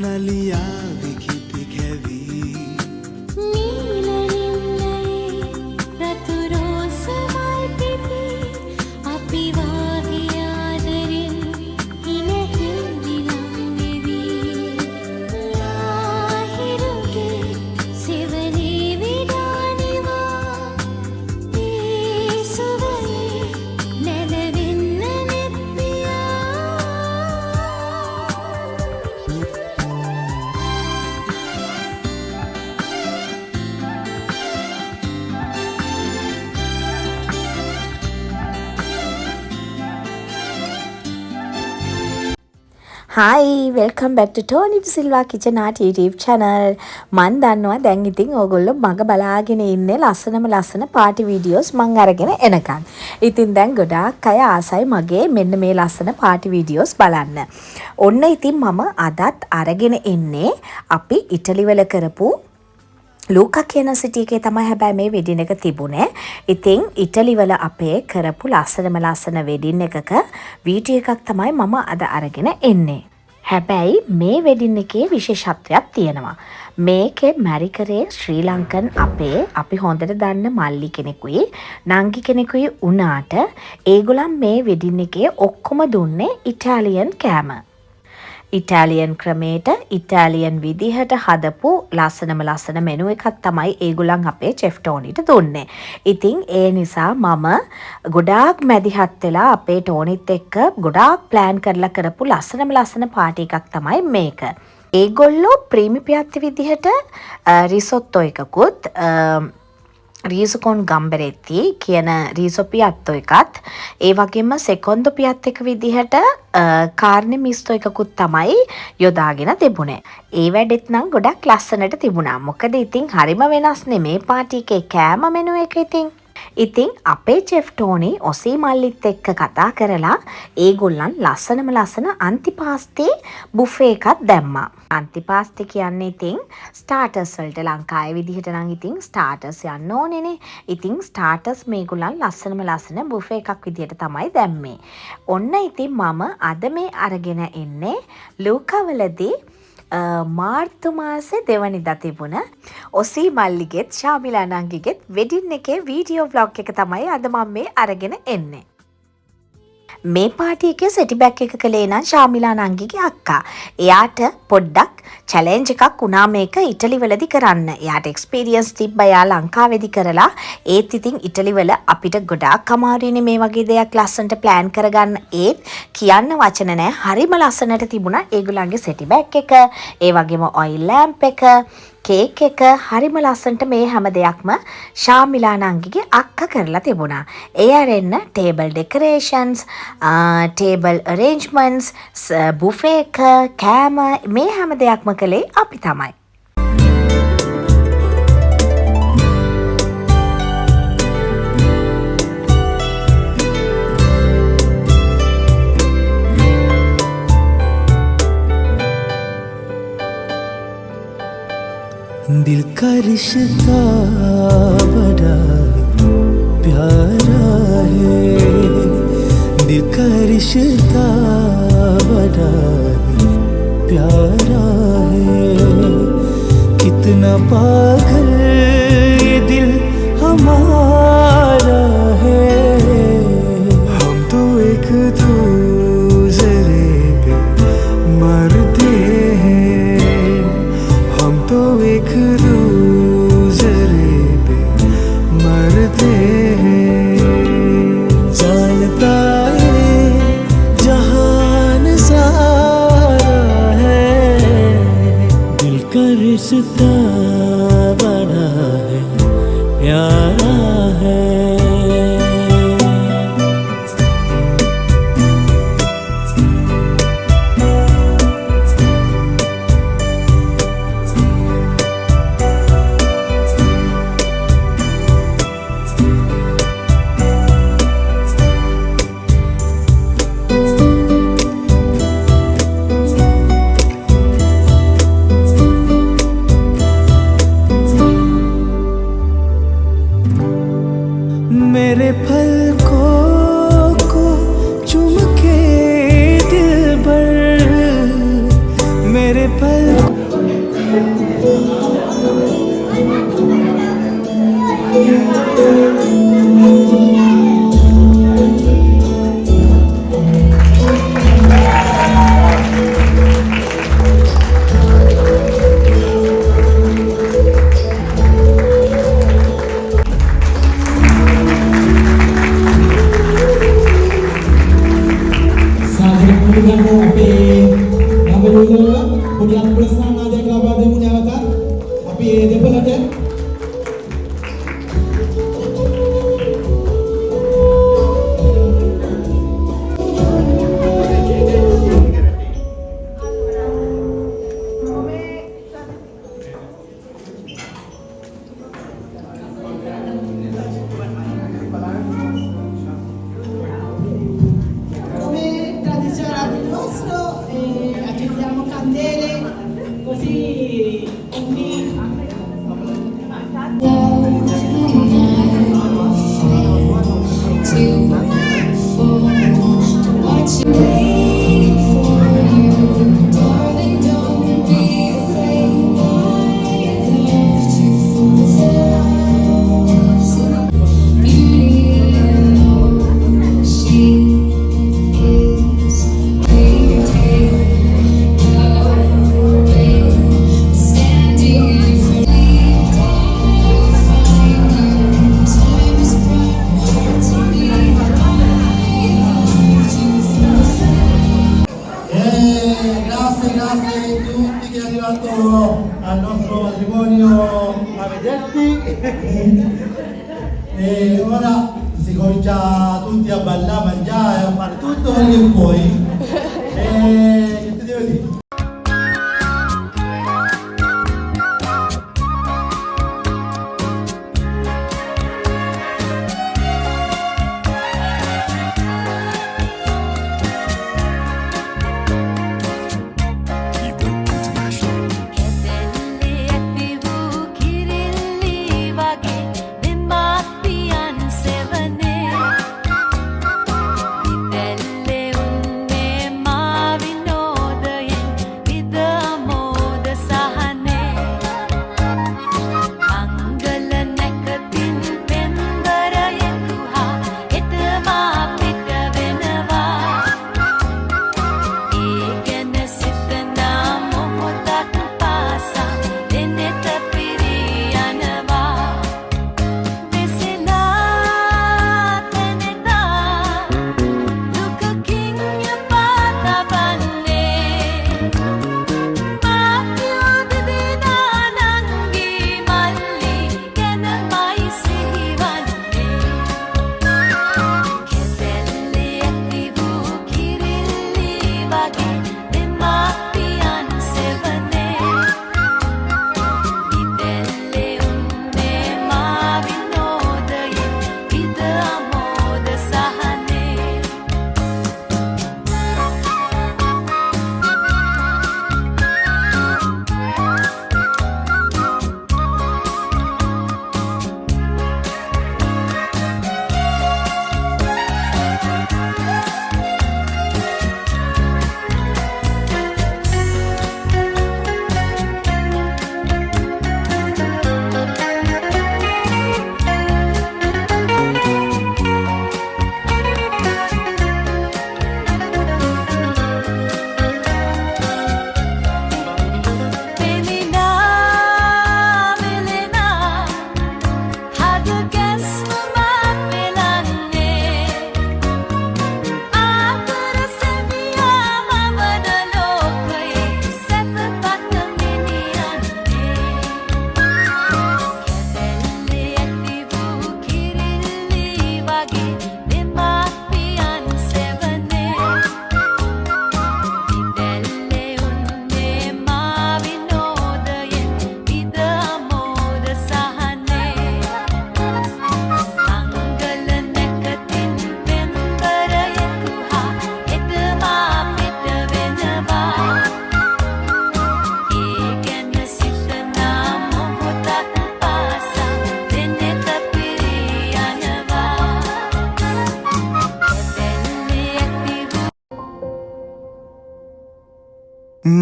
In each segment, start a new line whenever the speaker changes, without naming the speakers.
නලියා විකිපි කැවී
Hi, welcome back to Tony Silva Kitchen Art YouTube channel. මන් දන්නවා දැන් ඉතින් ඕගොල්ලෝ මග බලාගෙන ඉන්නේ ලස්සන පාටි වීඩියෝස් මං අරගෙන එනකන්. ඉතින් දැන් ගොඩාක් අය ආසයි මගේ මෙන්න මේ ලස්සන පාටි වීඩියෝස් බලන්න. ඔන්න ඉතින් මම අදත් අරගෙන එන්නේ අපි ඉටලි වල කරපු ලූකා කියන සිටි එකේ තමයි හැබැයි මේ වෙඩින් එක තිබුණේ. ඉතින් ඉටලි වල අපේ කරපු ලස්සන වෙඩින් එකක වීඩියෝ එකක් තමයි මම අද අරගෙන එන්නේ. හැබැයි මේ වෙඩින් එකේ විශේෂත්වයක් තියෙනවා. මේකේ මැරි කරේ ශ්‍රී ලංකන් අපි හොඳට දන්න මල්ලි කෙනෙකුයි නංගි කෙනෙකුයි වුණාට ඒගොල්ලන් මේ වෙඩින් එකේ ඔක්කොම දුන්නේ ඉටාලියන් කෑම. ඉටාලියන් ක්‍රමයට ඉටාලියන් විදිහට හදපු ලස්සන මෙනු එකක් තමයි ඒගොල්ලන් අපේ චෙෆ් ටෝනිට දුන්නේ. ඉතින් ඒ නිසා මම ගොඩාක් මැදිහත් වෙලා අපේ ටෝනිත් එක්ක ගොඩාක් ප්ලෑන් කරලා කරපු ලස්සන පාටි එකක් තමයි මේක. ඒගොල්ලෝ ප්‍රීමි පියත්ති විදිහට රිසොට්ටෝ එකකුත් රීසුකොන් ගම්බරෙත්ති කියන රීසෝ පියත්තෝ එකත් ඒ වගේම සෙකොන්දෝ පියත් එක විදිහට කාර්නේ මිස්තෝ එකකුත් තමයි යොදාගෙන තිබුණේ. ඒ වැඩෙත් නම් ගොඩක් ලස්සනට තිබුණා. මොකද ඉතින් හරිම වෙනස් නෙමේ පාටි එකේ කෑම මෙනු එක ඉතින් අපේ චෙෆ් ටෝනි ඔසී මල්ලිත් එක්ක කතා කරලා ඒගොල්ලන් ලස්සන අන්තිපාස්තේ බුෆේ එකක් දැම්මා. අන්තිපාස්තේ කියන්නේ ඉතින් ස්ටාර්ටර්ස් වලට ලංකාවේ විදිහට නම් ඉතින් ස්ටාර්ටර්ස් යන්න ඕනේනේ. ඉතින් ස්ටාර්ටර්ස් මේගොල්ලන් ලස්සන බුෆේ එකක් විදිහට තමයි දැම්මේ. ඔන්න ඉතින් මම අද මේ අරගෙන එන්නේ ලූකා වලදී මාර්තු මාසේ දෙවනිදා තිබුණ ඔසී මල්ලිගෙත් ශාමිලා නංගිගෙත් වෙඩින් එකේ වීඩියෝ ව්ලොග් එක තමයි අද මම මේ අරගෙන එන්නේ. මේ පාටි එකේ සෙටි බෑග් එක කළේ නම් ශාමිලා නංගිගේ අක්කා. එයාට පොඩ්ඩක් චැලෙන්ජ් එකක් වුණා මේක ඉටලි වලදී කරන්න. එයාට එක්ස්පීරියන්ස් තිබ්බා එයා ලංකාවේදී කරලා. ඒත් ඉතින් ඉටලි වල අපිට ගොඩාක් අමාරුයිනේ මේ වගේ දෙයක් ලස්සනට ප්ලෑන් කරගන්න. ඒත් කියන්න වචන නැහැ. හරිම ලස්සනට තිබුණා ඒගොල්ලන්ගේ සෙටි බෑග් එක. ඒ වගේම ඔයිල් ලැම්ප් එක, කේක් එක හරිම ලස්සනට මේ හැම දෙයක්ම ශාමිලා නංගිගේ අක්කා කරලා තිබුණා. ඒ අරෙන්න ටේබල් ඩෙකොරේෂන්ස්, ටේබල් අරේන්ජ්මන්ට්ස්, බුෆේ එක, කෑම මේ හැම දෙයක්ම කළේ අපි තමයි.
दिल का रिश्ता बड़ा प्यारा है, दिल का रिश्ता बड़ा प्यारा है, कितना पागल ये दिल हमारा है, हम तो एक दूसरे पे मरते हैं, हम तो एक दूसरे पे मरते हैं, जानता है जहान सारा है, दिल का रिश्ता बड़ा है प्यारा है. मेरे पल
Come tradizionale nostro accendiamo candele così ogni
grazie a tutti che è arrivato al nostro matrimonio a vederti. E ora si comincia tutti a ballare, a mangiare, a fare tutto quello che puoi. Che ti devo dire?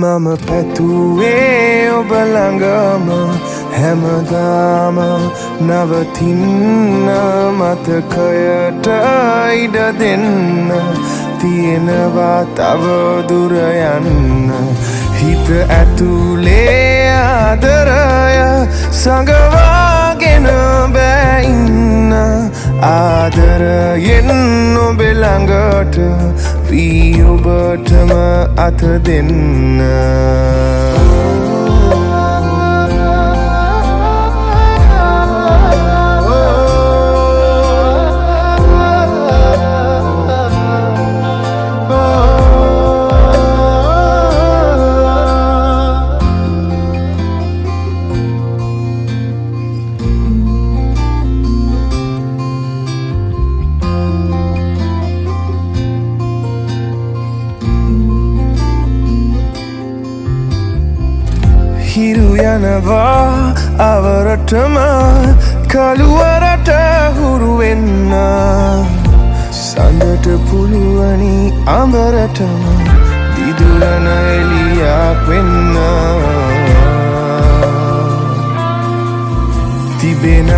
මම පැතුවේ ඔබ ළඟම හැමදාම නවතින්න මතකයට ඉඩ දෙන්න තියෙනවා තව දුර යන්න හිත ඇතුලේ ආදරය සඟවාගෙන බෑ ඉන්න ආදරයෙන් ඔබ ළඟට වී ඔබටම අත දෙන්න හිරු යනවා අවරටම කළුවරට හුරු වෙන්න සඳට පුළුවනි අඹරටම දිදුලන එළියක් වෙන්න තිබෙන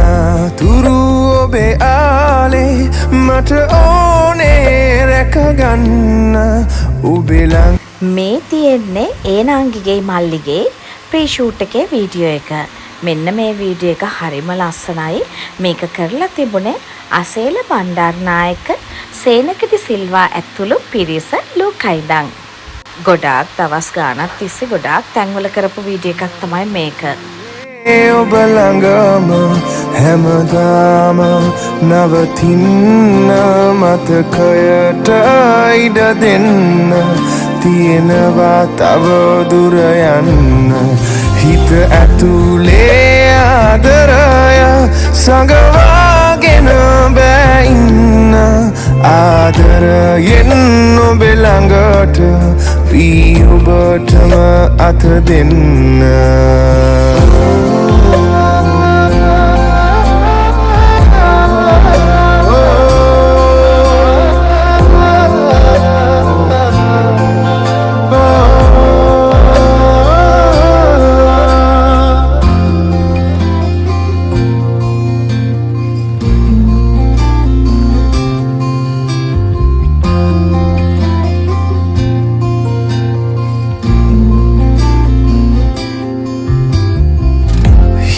තුරු ඔබේ ආලේ මට ඕනේ රැකගන්න ඔබේ ළඟ
මේ තියෙන්නේ ඒනාංගිගේ මල්ලිගේ ප්‍රී-ෂූට් එකේ වීඩියෝ එක. මෙන්න මේ වීඩියෝ එක හරිම ලස්සනයි. මේක කරලා තිබුණේ අසේල බණ්ඩාරනායක, සේනකඩි සිල්වා ඇතුළු පිරිස ලෝකයිදන්. ගොඩාක් දවස් ගානක් තිස්සේ ගොඩාක් තැන්වල කරපු වීඩියෝ එකක් තමයි මේක.
ඔබ ළඟම හැමදාම නවතින්න මතකයට ඉඩ දෙන්න තියෙනවා තව දුර යන්න හිත ඇතුලේ ආදරය සඟවාගෙන බෑ ඉන්න ආදරයෙන් ඔබ ළඟට වී ඔබටම අත දෙන්න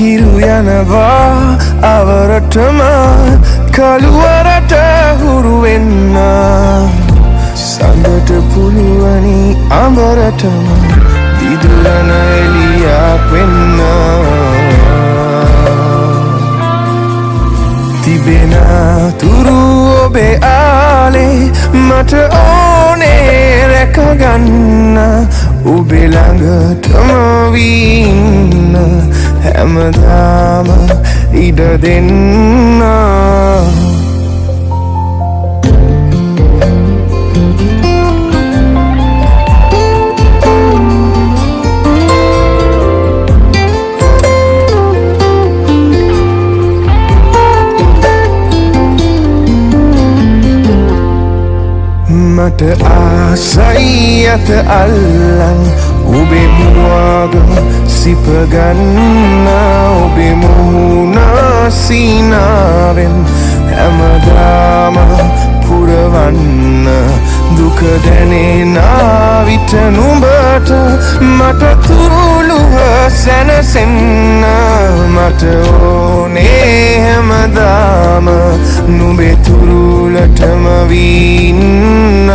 හිරු යනවා අවරටම කළුවරට හුරු වෙන්න සඳට පුළුවනි අඹරටම දිදුලන එළියක් වෙන්න තිබෙන තුරු ඔබේ ආලේ මට ඕනේ රැකගන්න ඔබේ ළඟටම වී ඉන්න හැමදාම ඉඩ දෙන්න මට ආසයි අත අල්ලන් ඔබේ මුවග සිපගන්න ඔබේ මුහුණ සීනාවෙන් හැමදාම පුරවන්න දුක දැනෙන විට නුඹට මට තුරුළුව සැනසෙන්න මට ඕනේ හැමදාම නුඹේ තුරුලටම වී ඉන්න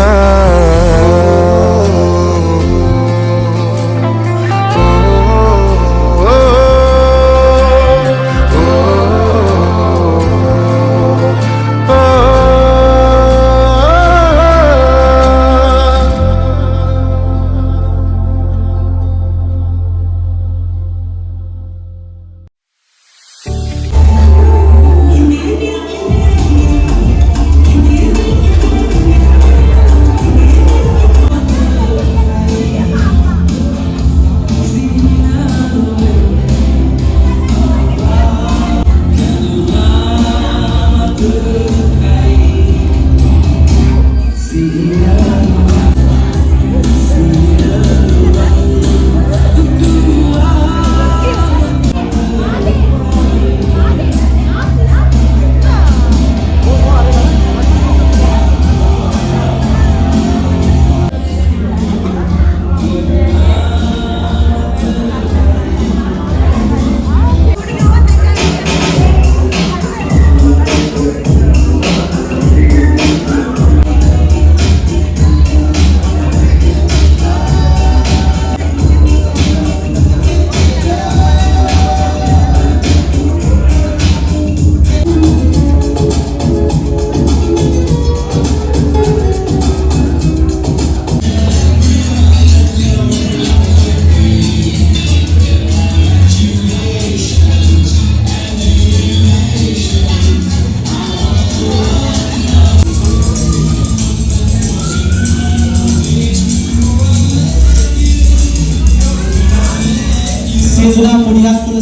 සුනා පොඩියක් තුල